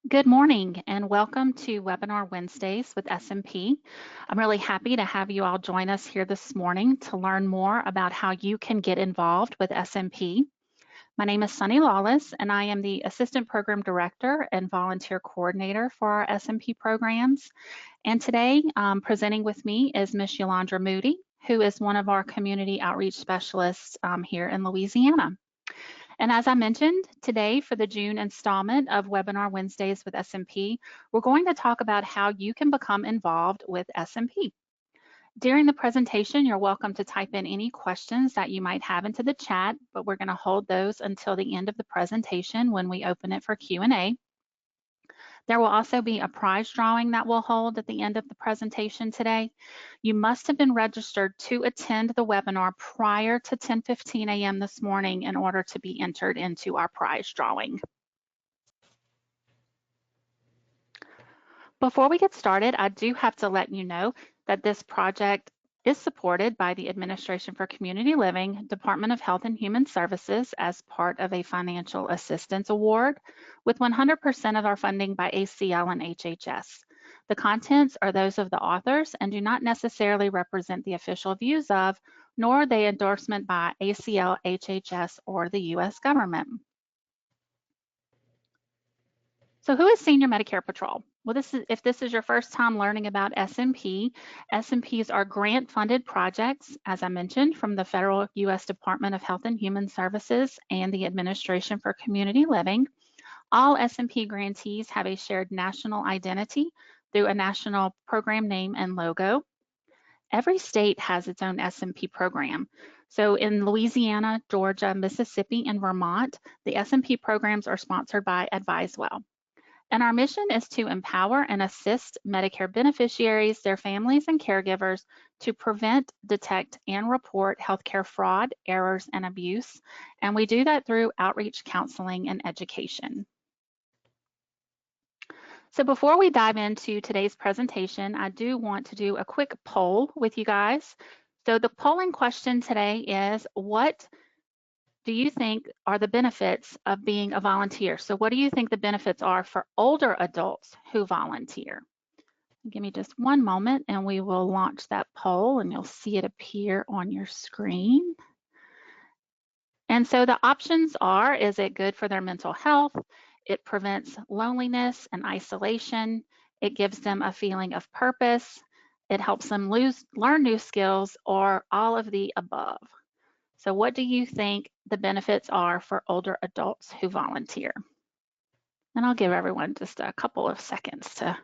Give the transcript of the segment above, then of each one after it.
Good morning and welcome to Webinar Wednesdays with SMP. I'm really happy to have you all join us here this morning to learn more about how you can get involved with SMP. My name is Sunny Lawless and I am the Assistant Program Director and Volunteer Coordinator for our SMP programs. And today presenting with me is Ms. Yolandra Moody, who is one of our community outreach specialists here in Louisiana. And as I mentioned, today for the June installment of Webinar Wednesdays with SMP, we're going to talk about how you can become involved with SMP. During the presentation, you're welcome to type in any questions that you might have into the chat, but we're going to hold those until the end of the presentation when we open it for Q&A. There will also be a prize drawing that we'll hold at the end of the presentation today. You must have been registered to attend the webinar prior to 10:15 a.m. this morning in order to be entered into our prize drawing. Before we get started, I do have to let you know that this project is supported by the Administration for Community Living, Department of Health and Human Services as part of a financial assistance award with 100% of our funding by ACL and HHS. The contents are those of the authors and do not necessarily represent the official views of, nor are they endorsement by ACL, HHS, or the U.S. government. So who is Senior Medicare Patrol? Well, if this is your first time learning about SMP, SMPs are grant-funded projects, as I mentioned, from the federal U.S. Department of Health and Human Services and the Administration for Community Living. All SMP grantees have a shared national identity through a national program name and logo. Every state has its own SMP program. So in Louisiana, Georgia, Mississippi, and Vermont, the SMP programs are sponsored by AdviseWell. And our mission is to empower and assist Medicare beneficiaries, their families, and caregivers to prevent, detect, and report healthcare fraud, errors, and abuse. And we do that through outreach, counseling, and education. So before we dive into today's presentation, I do want to do a quick poll with you guys. So the polling question today is, what do you think are the benefits of being a volunteer? So what do you think the benefits are for older adults who volunteer? Give me just one moment and we will launch that poll and you'll see it appear on your screen. And so the options are, is it good for their mental health? It prevents loneliness and isolation. It gives them a feeling of purpose. It helps them learn new skills, or all of the above. So what do you think the benefits are for older adults who volunteer? And I'll give everyone just a couple of seconds to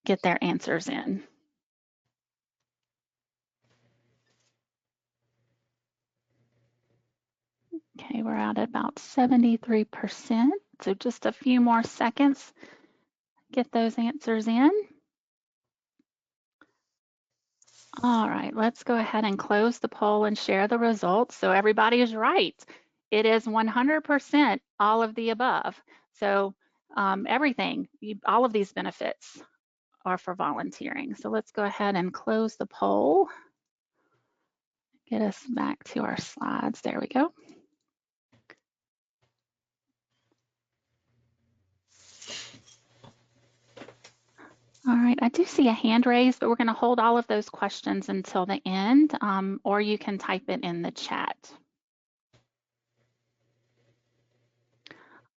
get their answers in. Okay, we're at about 73%, so just a few more seconds, get those answers in. All right, let's go ahead and close the poll and share the results. So everybody is right. It is 100% all of the above. So everything, all of these benefits are for volunteering. So let's go ahead and close the poll. Get us back to our slides. There we go. All right, I do see a hand raised, but we're going to hold all of those questions until the end, or you can type it in the chat.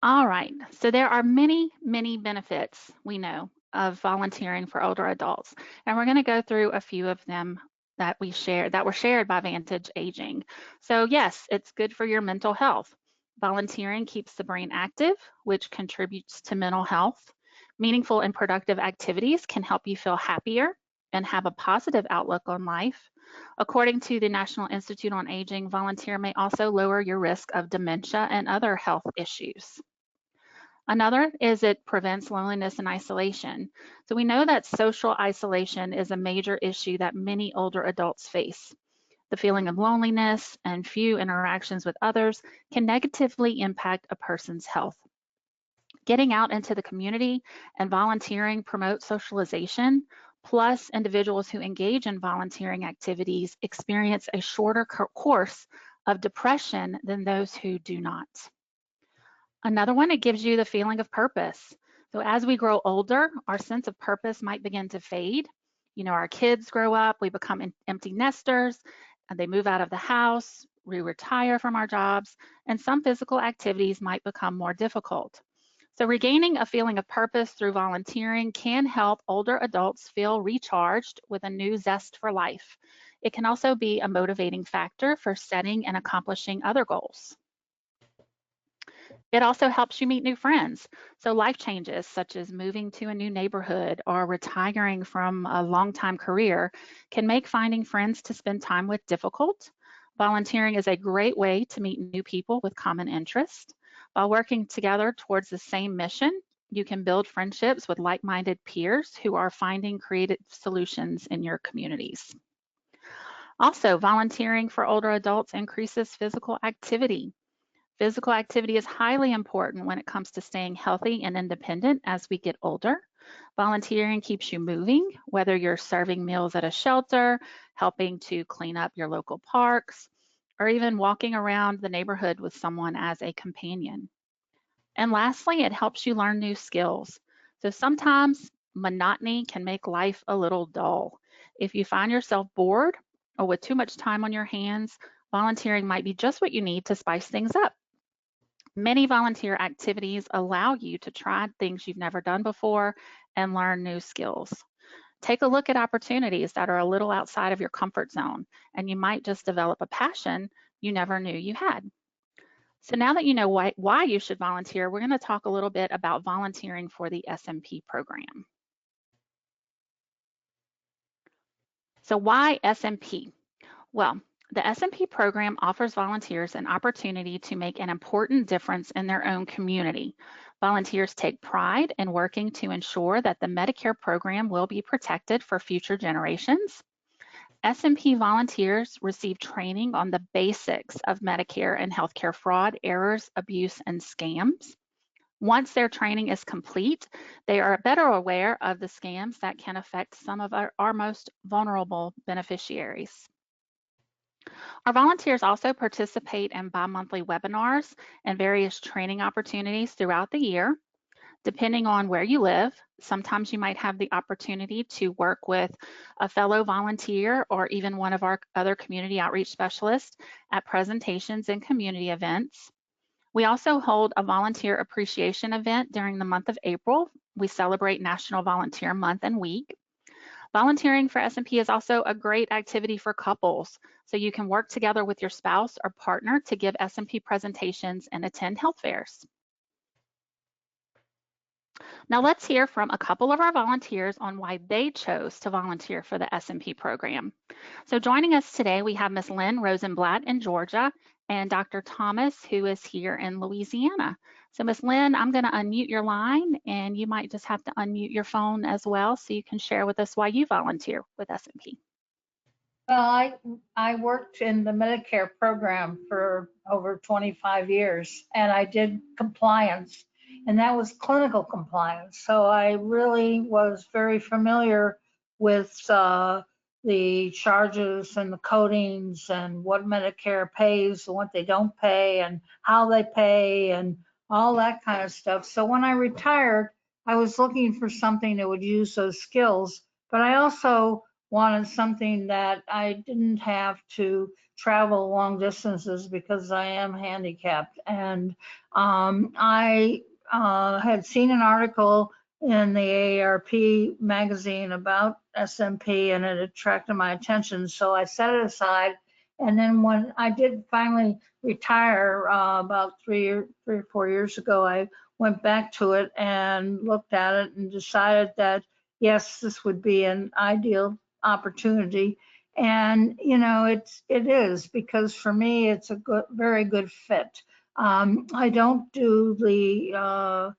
All right, so there are many, many benefits we know of volunteering for older adults, and we're going to go through a few of them that were shared by Vantage Aging. So yes, it's good for your mental health. Volunteering keeps the brain active, which contributes to mental health. Meaningful and productive activities can help you feel happier and have a positive outlook on life. According to the National Institute on Aging, volunteer may also lower your risk of dementia and other health issues. Another is it prevents loneliness and isolation. So we know that social isolation is a major issue that many older adults face. The feeling of loneliness and few interactions with others can negatively impact a person's health. Getting out into the community and volunteering promotes socialization, plus individuals who engage in volunteering activities experience a shorter course of depression than those who do not. Another one, it gives you the feeling of purpose. So as we grow older, our sense of purpose might begin to fade. You know, our kids grow up, we become empty nesters, and they move out of the house, we retire from our jobs, and some physical activities might become more difficult. So regaining a feeling of purpose through volunteering can help older adults feel recharged with a new zest for life. It can also be a motivating factor for setting and accomplishing other goals. It also helps you meet new friends. So life changes, such as moving to a new neighborhood or retiring from a long-time career, can make finding friends to spend time with difficult. Volunteering is a great way to meet new people with common interests. While working together towards the same mission, you can build friendships with like-minded peers who are finding creative solutions in your communities. Also, volunteering for older adults increases physical activity. Physical activity is highly important when it comes to staying healthy and independent as we get older. Volunteering keeps you moving, whether you're serving meals at a shelter, helping to clean up your local parks, or even walking around the neighborhood with someone as a companion. And lastly, it helps you learn new skills. So sometimes monotony can make life a little dull. If you find yourself bored or with too much time on your hands, volunteering might be just what you need to spice things up. Many volunteer activities allow you to try things you've never done before and learn new skills. Take a look at opportunities that are a little outside of your comfort zone, and you might just develop a passion you never knew you had. So now that you know why you should volunteer, we're going to talk a little bit about volunteering for the SMP program. So why SMP? Well, the SMP program offers volunteers an opportunity to make an important difference in their own community. Volunteers take pride in working to ensure that the Medicare program will be protected for future generations. SMP volunteers receive training on the basics of Medicare and healthcare fraud, errors, abuse, and scams. Once their training is complete, they are better aware of the scams that can affect some of our most vulnerable beneficiaries. Our volunteers also participate in bi-monthly webinars and various training opportunities throughout the year. Depending on where you live, sometimes you might have the opportunity to work with a fellow volunteer or even one of our other community outreach specialists at presentations and community events. We also hold a volunteer appreciation event during the month of April. We celebrate National Volunteer Month and Week. Volunteering for SMP is also a great activity for couples, so you can work together with your spouse or partner to give SMP presentations and attend health fairs. Now let's hear from a couple of our volunteers on why they chose to volunteer for the SMP program. So joining us today, we have Ms. Lynn Rosenblatt in Georgia and Dr. Thomas, who is here in Louisiana. So Ms. Lynn, I'm going to unmute your line, and you might just have to unmute your phone as well so you can share with us why you volunteer with SMP. Well, I worked in the Medicare program for over 25 years, and I did compliance, and that was clinical compliance. So I really was very familiar with the charges and the codings and what Medicare pays and what they don't pay and how they pay and all that kind of stuff. So when I retired, I was looking for something that would use those skills, but I also wanted something that I didn't have to travel long distances because I am handicapped. And I had seen an article in the AARP magazine about SMP, and it attracted my attention. So I set it aside. And then when I did finally retire about 3 or 4 years ago, I went back to it and looked at it and decided that, yes, this would be an ideal opportunity. And you know, it is, because for me it's a very good fit. I don't do the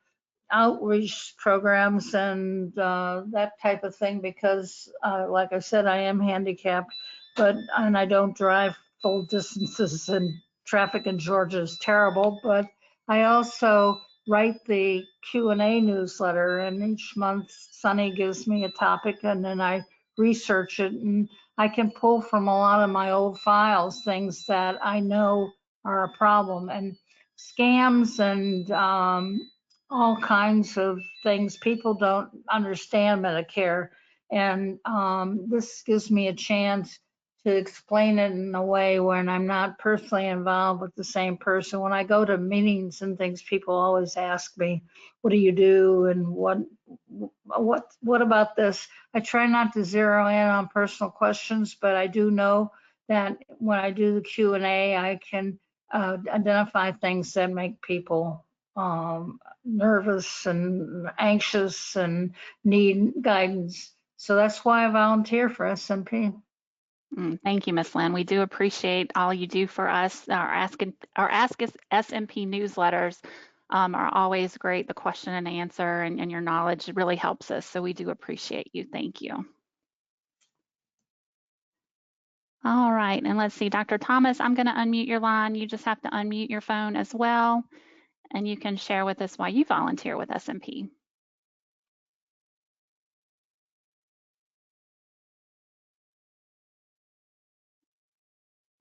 outreach programs and that type of thing because like I said, I am handicapped, and I don't drive full distances, and traffic in Georgia is terrible. But I also write the Q&A newsletter, and each month Sunny gives me a topic, and then I research it, and I can pull from a lot of my old files things that I know are a problem. And scams and all kinds of things. People don't understand Medicare, and this gives me a chance to explain it in a way when I'm not personally involved with the same person. When I go to meetings and things, people always ask me, "What do you do?" and what about this? I try not to zero in on personal questions, but I do know that when I do the Q&A, I can identify things that make people nervous and anxious and need guidance. So that's why I volunteer for SMP. Thank you, Ms. Lynn. We do appreciate all you do for us. Our Ask Us SMP newsletters are always great. The question and answer and your knowledge really helps us. So we do appreciate you. Thank you. All right, and let's see, Dr. Thomas, I'm going to unmute your line. You just have to unmute your phone as well, and you can share with us why you volunteer with SMP.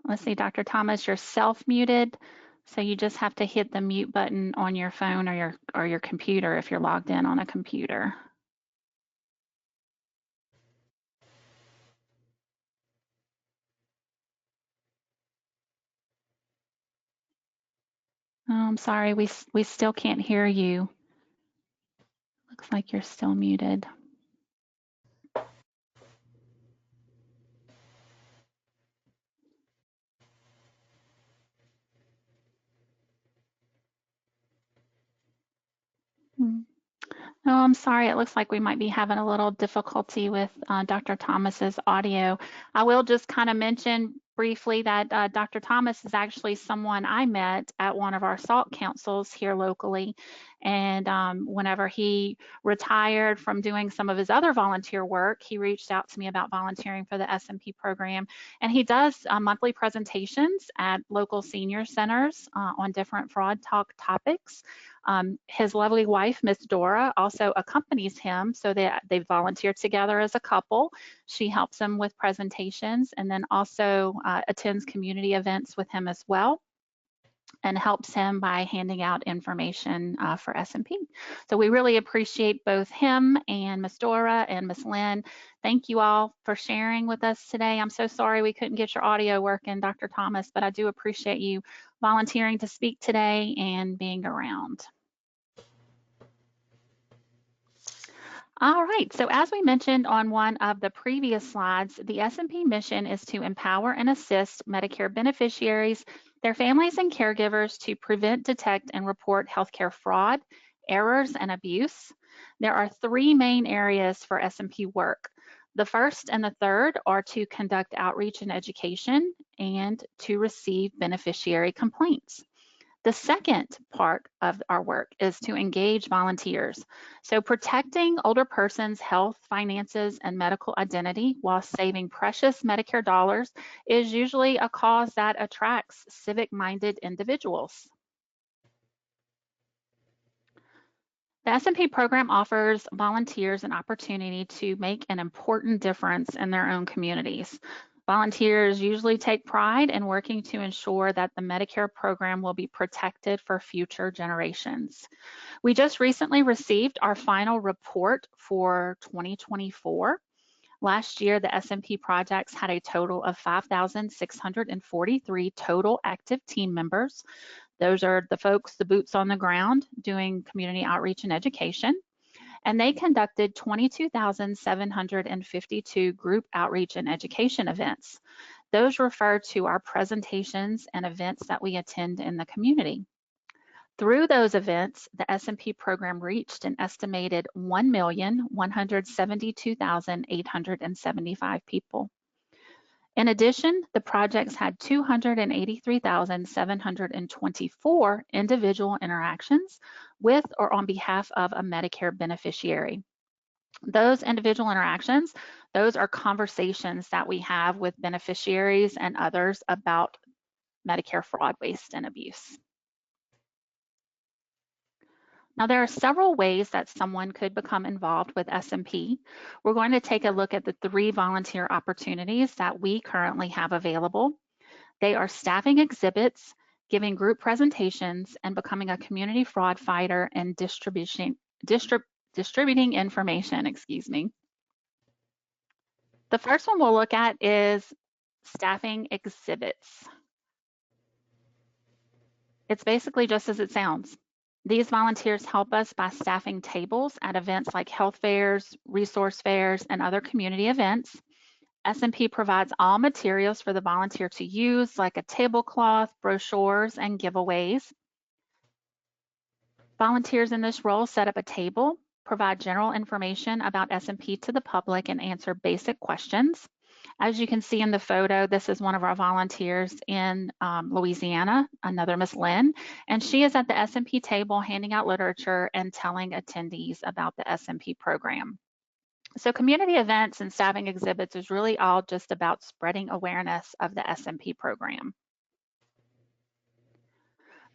Let's see, Dr. Thomas, you're self-muted, so you just have to hit the mute button on your phone or your computer if you're logged in on a computer. Oh, I'm sorry, we still can't hear you. Looks like you're still muted. Oh, I'm sorry. It looks like we might be having a little difficulty with Dr. Thomas's audio. I will just kind of mention briefly that Dr. Thomas is actually someone I met at one of our SALT councils here locally. And whenever he retired from doing some of his other volunteer work, he reached out to me about volunteering for the SMP program. And he does monthly presentations at local senior centers on different fraud talk topics. His lovely wife, Miss Dora, also accompanies him, so they volunteer together as a couple. She helps him with presentations and then also attends community events with him as well and helps him by handing out information for SMP. So we really appreciate both him and Miss Dora and Miss Lynn. Thank you all for sharing with us today. I'm so sorry we couldn't get your audio working, Dr. Thomas, but I do appreciate you volunteering to speak today and being around. All right, so as we mentioned on one of the previous slides, the SMP mission is to empower and assist Medicare beneficiaries, their families and caregivers to prevent, detect, and report healthcare fraud, errors, and abuse. There are three main areas for SMP work. The first and the third are to conduct outreach and education and to receive beneficiary complaints. The second part of our work is to engage volunteers. So protecting older persons' health, finances, and medical identity while saving precious Medicare dollars is usually a cause that attracts civic-minded individuals. The SMP program offers volunteers an opportunity to make an important difference in their own communities. Volunteers usually take pride in working to ensure that the Medicare program will be protected for future generations. We just recently received our final report for 2024. Last year, the SMP projects had a total of 5,643 total active team members. Those are the folks, the boots on the ground, doing community outreach and education. And they conducted 22,752 group outreach and education events. Those refer to our presentations and events that we attend in the community. Through those events, the SMP program reached an estimated 1,172,875 people. In addition, the projects had 283,724 individual interactions with or on behalf of a Medicare beneficiary. Those individual interactions, those are conversations that we have with beneficiaries and others about Medicare fraud, waste, and abuse. Now, there are several ways that someone could become involved with SMP. We're going to take a look at the three volunteer opportunities that we currently have available. They are staffing exhibits, giving group presentations, and becoming a community fraud fighter and distributing information, excuse me. The first one we'll look at is staffing exhibits. It's basically just as it sounds. These volunteers help us by staffing tables at events like health fairs, resource fairs, and other community events. SMP provides all materials for the volunteer to use, like a tablecloth, brochures, and giveaways. Volunteers in this role set up a table, provide general information about SMP to the public, and answer basic questions. As you can see in the photo, this is one of our volunteers in Louisiana, another Miss Lynn, and she is at the SMP table handing out literature and telling attendees about the SMP program. So community events and staffing exhibits is really all just about spreading awareness of the SMP program.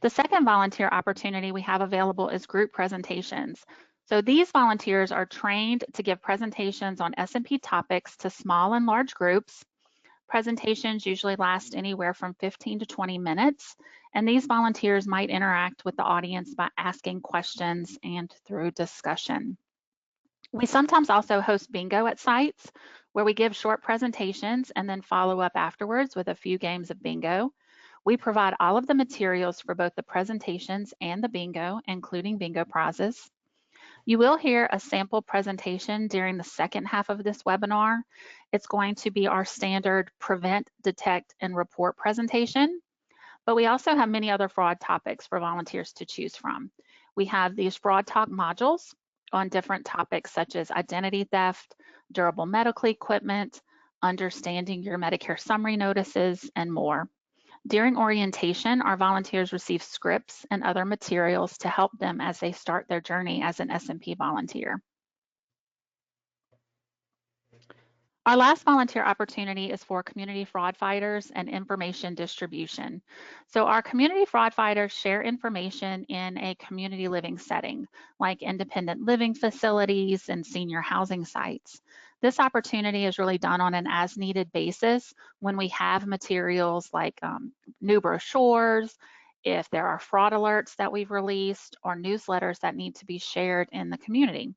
The second volunteer opportunity we have available is group presentations. So these volunteers are trained to give presentations on SMP topics to small and large groups. Presentations usually last anywhere from 15 to 20 minutes, and these volunteers might interact with the audience by asking questions and through discussion. We sometimes also host bingo at sites where we give short presentations and then follow up afterwards with a few games of bingo. We provide all of the materials for both the presentations and the bingo, including bingo prizes. You will hear a sample presentation during the second half of this webinar. It's going to be our standard prevent, detect, and report presentation, but we also have many other fraud topics for volunteers to choose from. We have these fraud talk modules on different topics such as identity theft, durable medical equipment, understanding your Medicare summary notices, and more. During orientation, our volunteers receive scripts and other materials to help them as they start their journey as an SMP volunteer. Our last volunteer opportunity is for community fraud fighters and information distribution. So our community fraud fighters share information in a community living setting, like independent living facilities and senior housing sites. This opportunity is really done on an as-needed basis when we have materials like new brochures, if there are fraud alerts that we've released, or newsletters that need to be shared in the community.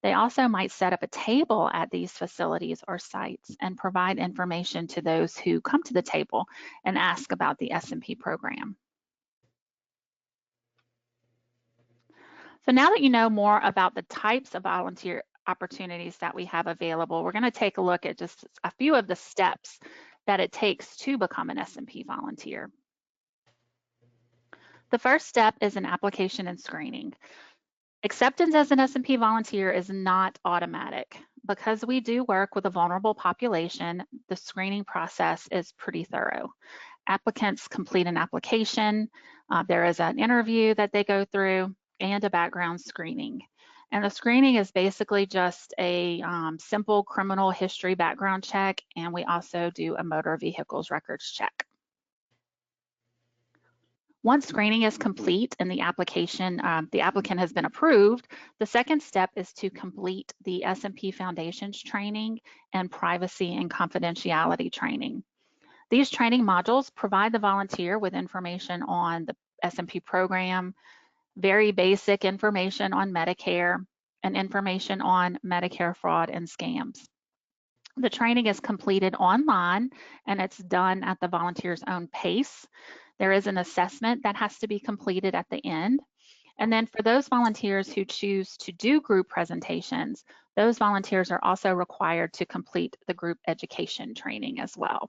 They also might set up a table at these facilities or sites and provide information to those who come to the table and ask about the SMP program. So now that you know more about the types of volunteer opportunities that we have available, we're going to take a look at just a few of the steps that it takes to become an SMP volunteer. The first step is an application and screening. Acceptance as an SMP volunteer is not automatic. Because we do work with a vulnerable population, the screening process is pretty thorough. Applicants complete an application, there is an interview that they go through, and a background screening. And the screening is basically just a simple criminal history background check, and we also do a motor vehicles records check. Once screening is complete and the applicant has been approved, the second step is to complete the SMP Foundations training and privacy and confidentiality training. These training modules provide the volunteer with information on the SMP program, very basic information on Medicare, and information on Medicare fraud and scams. The training is completed online and it's done at the volunteer's own pace. There is an assessment that has to be completed at the end. And then for those volunteers who choose to do group presentations, those volunteers are also required to complete the group education training as well.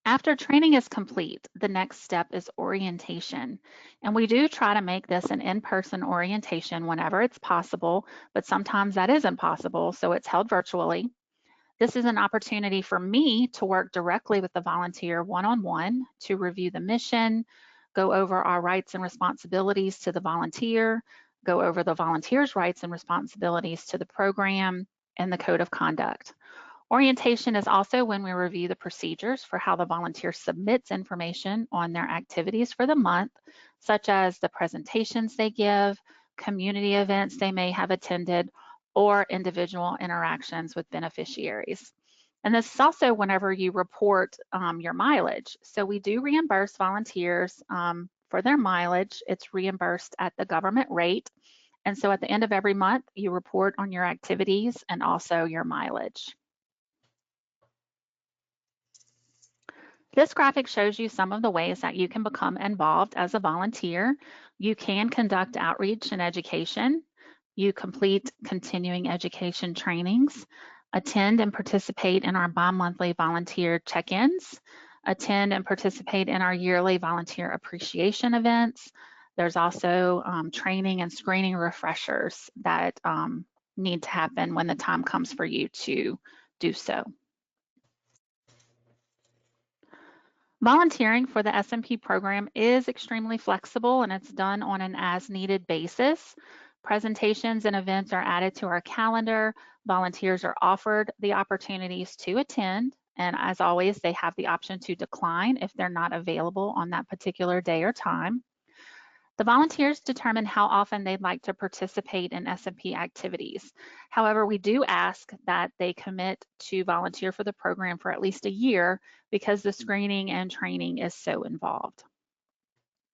After training is complete, the next step is orientation. And we do try to make this an in-person orientation whenever it's possible, but sometimes that isn't possible, so it's held virtually. This is an opportunity for me to work directly with the volunteer one-on-one to review the mission, go over our rights and responsibilities to the volunteer, go over the volunteer's rights and responsibilities to the program, and the code of conduct. Orientation is also when we review the procedures for how the volunteer submits information on their activities for the month, such as the presentations they give, community events they may have attended, or individual interactions with beneficiaries. And this is also whenever you report your mileage. So we do reimburse volunteers for their mileage. It's reimbursed at the government rate. And so at the end of every month, you report on your activities and also your mileage. This graphic shows you some of the ways that you can become involved as a volunteer. You can conduct outreach and education. You complete continuing education trainings, attend and participate in our bi-monthly volunteer check-ins, attend and participate in our yearly volunteer appreciation events. There's also training and screening refreshers that need to happen when the time comes for you to do so. Volunteering for the SMP program is extremely flexible and it's done on an as-needed basis. Presentations and events are added to our calendar. Volunteers are offered the opportunities to attend, and as always, they have the option to decline if they're not available on that particular day or time. The volunteers determine how often they'd like to participate in SMP activities. However, we do ask that they commit to volunteer for the program for at least a year because the screening and training is so involved.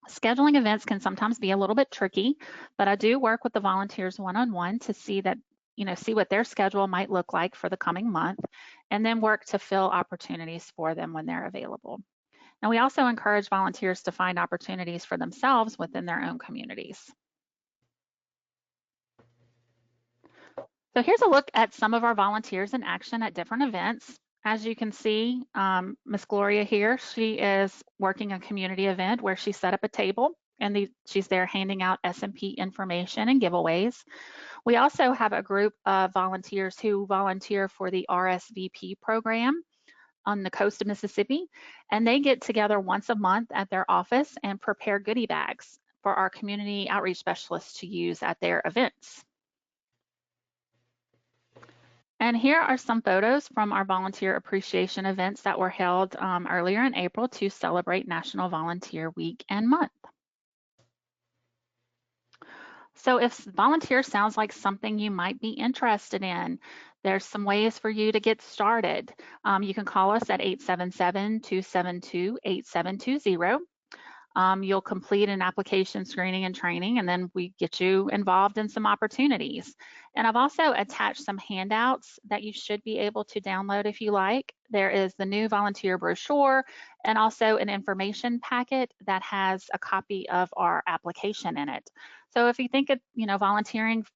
Scheduling events can sometimes be a little bit tricky, but I do work with the volunteers one-on-one to see what their schedule might look like for the coming month, and then work to fill opportunities for them when they're available. And we also encourage volunteers to find opportunities for themselves within their own communities. So here's a look at some of our volunteers in action at different events. As you can see, Miss Gloria here, she is working a community event where she set up a table and she's there handing out SMP information and giveaways. We also have a group of volunteers who volunteer for the RSVP program on the coast of Mississippi, and they get together once a month at their office and prepare goodie bags for our community outreach specialists to use at their events. And here are some photos from our volunteer appreciation events that were held earlier in April to celebrate National Volunteer Week and Month. So if volunteer sounds like something you might be interested in, there's some ways for you to get started. You can call us at 877-272-8720. You'll complete an application screening and training, and then we get you involved in some opportunities. And I've also attached some handouts that you should be able to download if you like. There is the new volunteer brochure and also an information packet that has a copy of our application in it. So if you think volunteering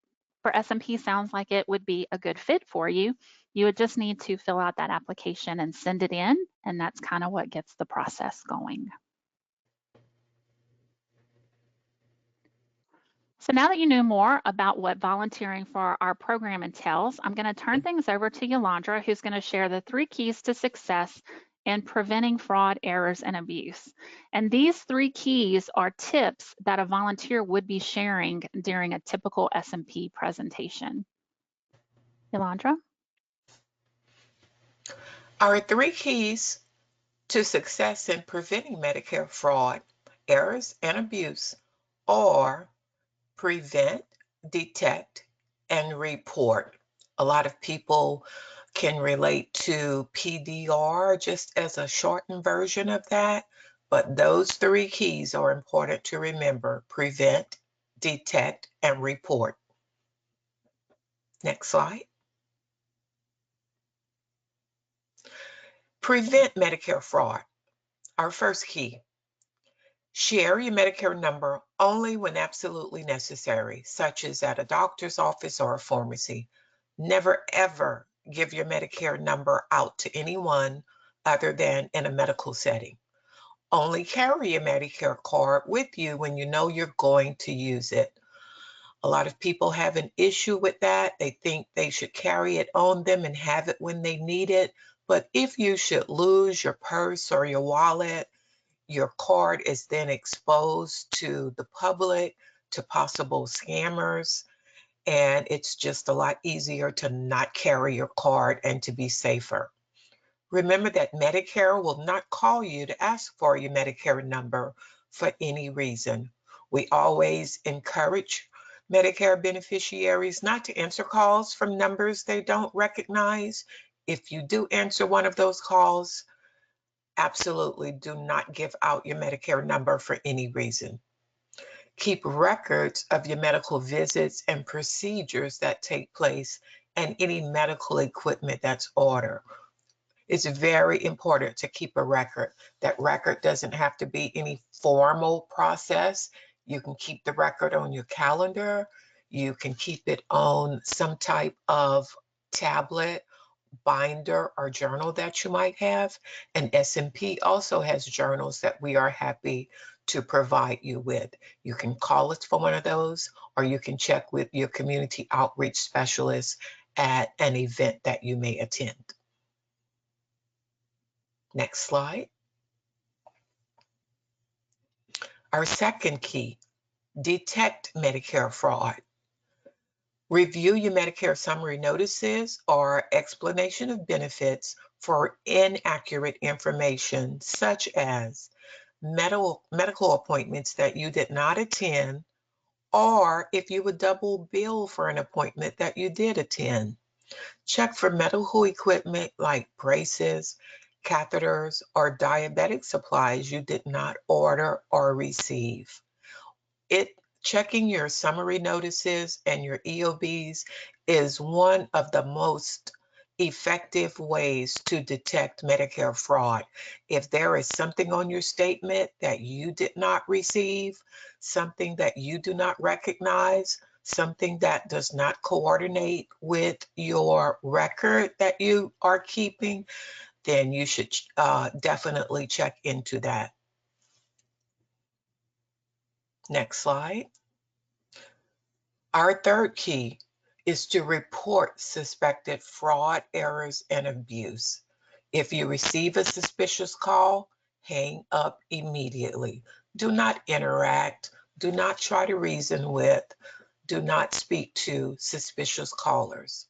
for SMP sounds like it would be a good fit for you, you would just need to fill out that application and send it in, and that's kind of what gets the process going. So now that you know more about what volunteering for our program entails, I'm going to turn things over to Yolandra, who's going to share the 3 keys to success in preventing fraud, errors, and abuse. And these 3 keys are tips that a volunteer would be sharing during a typical SMP presentation. Yolandra? Our 3 keys to success in preventing Medicare fraud, errors, and abuse are prevent, detect, and report. A lot of people can relate to PDR just as a shortened version of that, but those 3 keys are important to remember: prevent, detect, and report. Next slide. Prevent Medicare fraud. Our first key: share your Medicare number only when absolutely necessary, such as at a doctor's office or a pharmacy. Never, ever give your Medicare number out to anyone other than in a medical setting. Only carry your Medicare card with you when you know you're going to use it. A lot of people have an issue with that. They think they should carry it on them and have it when they need it. But if you should lose your purse or your wallet, your card is then exposed to the public, to possible scammers, and it's just a lot easier to not carry your card and to be safer. Remember that Medicare will not call you to ask for your Medicare number for any reason. We always encourage Medicare beneficiaries not to answer calls from numbers they don't recognize. If you do answer one of those calls, absolutely do not give out your Medicare number for any reason. Keep records of your medical visits and procedures that take place and any medical equipment that's ordered. It's very important to keep a record. That record doesn't have to be any formal process. You can keep the record on your calendar. You can keep it on some type of tablet, binder, or journal that you might have. And SMP also has journals that we are happy to provide you with. You can call us for one of those, or you can check with your community outreach specialist at an event that you may attend. Next slide. Our second key, detect Medicare fraud. Review your Medicare summary notices or explanation of benefits for inaccurate information, such as medical appointments that you did not attend, or if you would double bill for an appointment that you did attend. Check for medical equipment like braces, catheters, or diabetic supplies you did not order or receive. Checking your summary notices and your EOBs is one of the most effective ways to detect Medicare fraud. If there is something on your statement that you did not receive, something that you do not recognize, something that does not coordinate with your record that you are keeping, then you should definitely check into that. Next slide. Our third key is to report suspected fraud, errors, and abuse. If you receive a suspicious call, hang up immediately. Do not interact. Do not try to reason with. Do not speak to suspicious callers.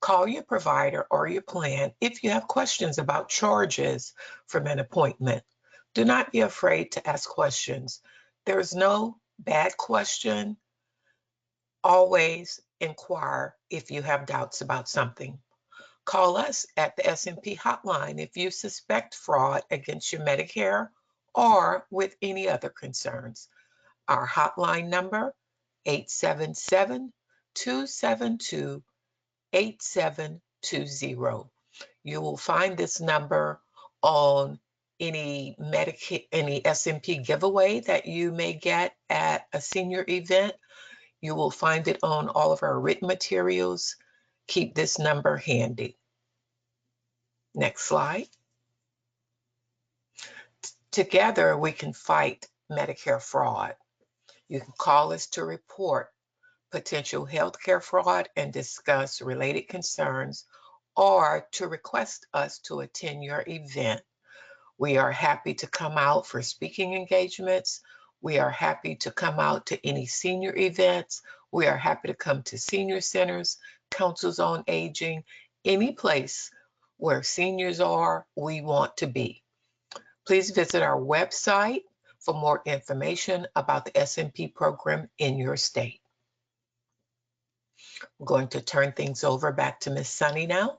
Call your provider or your plan if you have questions about charges from an appointment. Do not be afraid to ask questions. There is no bad question. Always inquire if you have doubts about something. Call us at the SMP hotline if you suspect fraud against your Medicare or with any other concerns. Our hotline number, 877-272-8720. You will find this number on any SMP giveaway that you may get at a senior event. You will find it on all of our written materials. Keep this number handy. Next slide. Together, we can fight Medicare fraud. You can call us to report potential healthcare fraud and discuss related concerns, or to request us to attend your event. We are happy to come out for speaking engagements. We are happy to come out to any senior events. We are happy to come to senior centers, councils on aging, any place where seniors are, we want to be. Please visit our website for more information about the SMP program in your state. I'm going to turn things over back to Ms. Sunny now.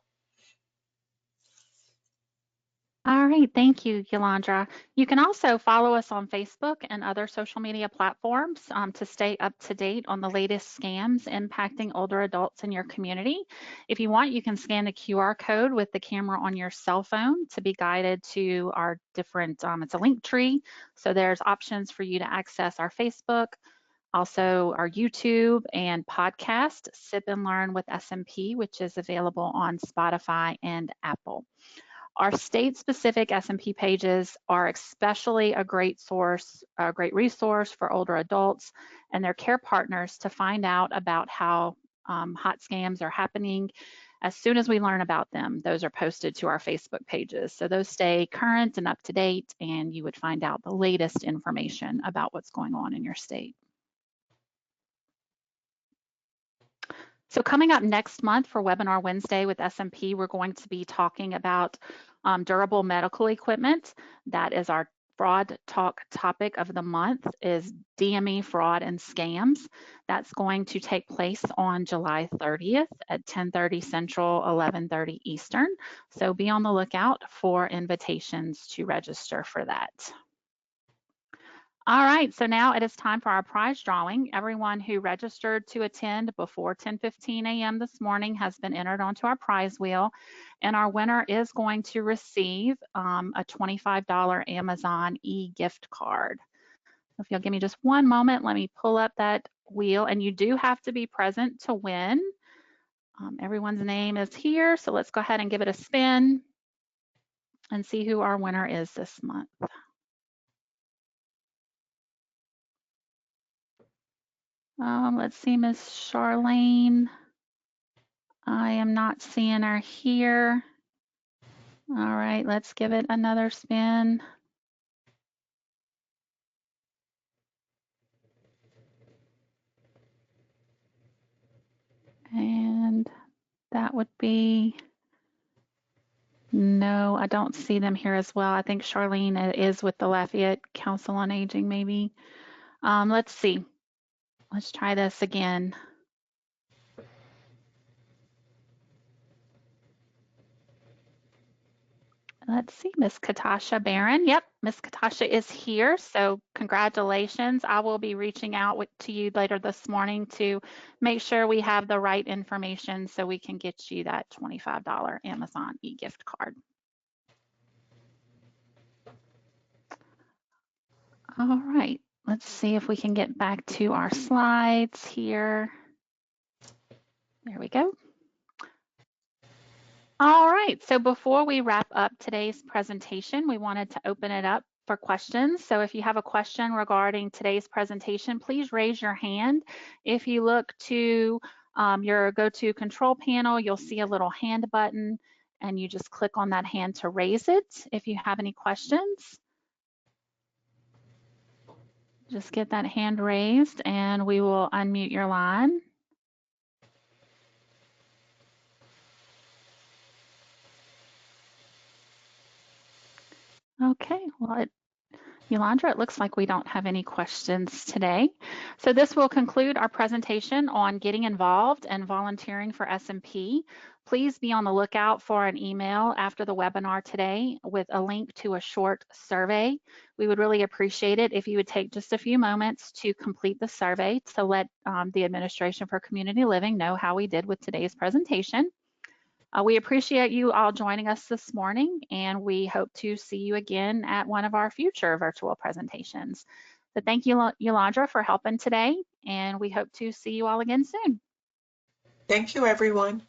All right, thank you, Yolandra. You can also follow us on Facebook and other social media platforms to stay up to date on the latest scams impacting older adults in your community. If you want, you can scan the QR code with the camera on your cell phone to be guided to our different, it's a link tree. So there's options for you to access our Facebook, also our YouTube and podcast, Sip and Learn with SMP, which is available on Spotify and Apple. Our state-specific SMP pages are especially a great resource for older adults and their care partners to find out about how hot scams are happening. As soon as we learn about them, those are posted to our Facebook pages. So those stay current and up to date, and you would find out the latest information about what's going on in your state. So coming up next month for Webinar Wednesday with SMP, we're going to be talking about durable medical equipment. That is our Fraud Talk topic of the month is DME fraud and scams. That's going to take place on July 30th at 10:30 Central, 11:30 Eastern. So be on the lookout for invitations to register for that. All right, so now it is time for our prize drawing. Everyone who registered to attend before 10:15 a.m. this morning has been entered onto our prize wheel, and our winner is going to receive a $25 Amazon e-gift card. If you'll give me just one moment, let me pull up that wheel, and you do have to be present to win. Everyone's name is here, so let's go ahead and give it a spin and see who our winner is this month. Let's see, Miss Charlene. I am not seeing her here. All right, let's give it another spin. And that would be, no, I don't see them here as well. I think Charlene is with the Lafayette Council on Aging, maybe. Let's see. Let's try this again. Let's see, Miss Katasha Barron. Yep, Miss Katasha is here, so congratulations. I will be reaching out to you later this morning to make sure we have the right information so we can get you that $25 Amazon e-gift card. All right, let's see if we can get back to our slides here. There we go. All right, so before we wrap up today's presentation, we wanted to open it up for questions. So if you have a question regarding today's presentation, please raise your hand. If you look to your go-to control panel, you'll see a little hand button, and you just click on that hand to raise it. If you have any questions, just get that hand raised and we will unmute your line. Okay, well, Yolanda, it looks like we don't have any questions today. So this will conclude our presentation on getting involved and volunteering for SMP. Please be on the lookout for an email after the webinar today with a link to a short survey. We would really appreciate it if you would take just a few moments to complete the survey to let the Administration for Community Living know how we did with today's presentation. We appreciate you all joining us this morning, and we hope to see you again at one of our future virtual presentations. So thank you, Yolanda, for helping today, and we hope to see you all again soon. Thank you, everyone.